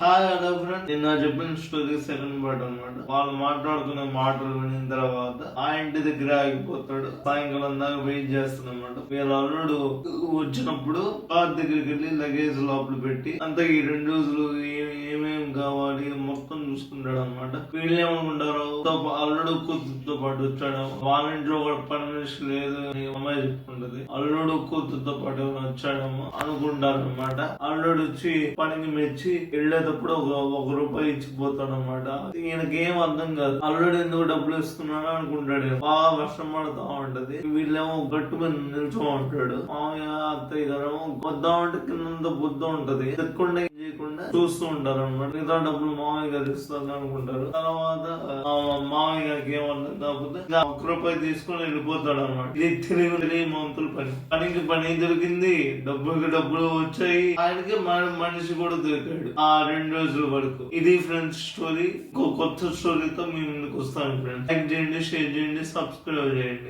Hi hello friend, నిన్న చెప్పిన story second part అనమాట. వాళ్ళు మాట్లాడుకునే మాటలు వినిన తర్వాత ఆ ఇంటి దగ్గర ఆగిపోతాడు. సాయంకాలం దాకా వెయిట్ చేస్తున్నమాట. వీళ్ళ అల్లుడు వచ్చినప్పుడు కార్ దగ్గరికి వెళ్ళి లగేజ్ లోపల పెట్టి అంతా ఈ 2 రోజులు ఏమేం కావాలి మొత్తం చూసుకుంటాడు అనమాట. వీళ్ళు ఏమనుకుంటారు, అల్లుడు కూతురుతో పాటు వచ్చాడు, వాళ్ళ ఇంట్లో కూడా పని మనిషి లేదు అని అమ్మాయి చెప్పుకుంటది. అల్లుడు కూతురుతో పాటు వచ్చాడేమో అనుకుంటారు అనమాట. అల్లుడు వచ్చి పనికి మెచ్చి వెళ్ళేటప్పుడు ఒక రూపాయి ఇచ్చిపోతాడు అనమాట. ఈయనకేం అర్థం కాదు, అల్లుడు ఎందుకు డబ్బులు ఇస్తున్నాడు అనుకుంటాడు. బాగా వర్షం పడుతూ ఉంటది, వీళ్ళేమో గట్టు మీద నిల్చో ఉంటాడు. మామయ్య అత్తయ్య గారు వద్దామంటే కింద బుద్ధ ఉంటది, ఎక్కకుండా చేయకుండా చూస్తూ ఉంటారు అనమాట. మిగతా డబ్బులు మామయ్య గారు ఇస్తారు అనుకుంటారు. తర్వాత మామయ్య గారికి ఏమర్థం కాకపోతే 1 రూపాయి తీసుకొని వెళ్ళిపోతాడు అనమాట. ఇది తెలివి మంతుల పనికి పని దొరికింది, డబ్బులు వచ్చాయి, ఆయనకి మనిషి కూడా దొరికాడు ఆ 2 రోజుల వరకు. ఇది ఫ్రెండ్స్ స్టోరీ. కొత్త స్టోరీతో మీ ముందుకు వస్తాను ఫ్రెండ్స్. లైక్ చేయండి, షేర్ చేయండి, సబ్స్క్రైబ్ చేయండి.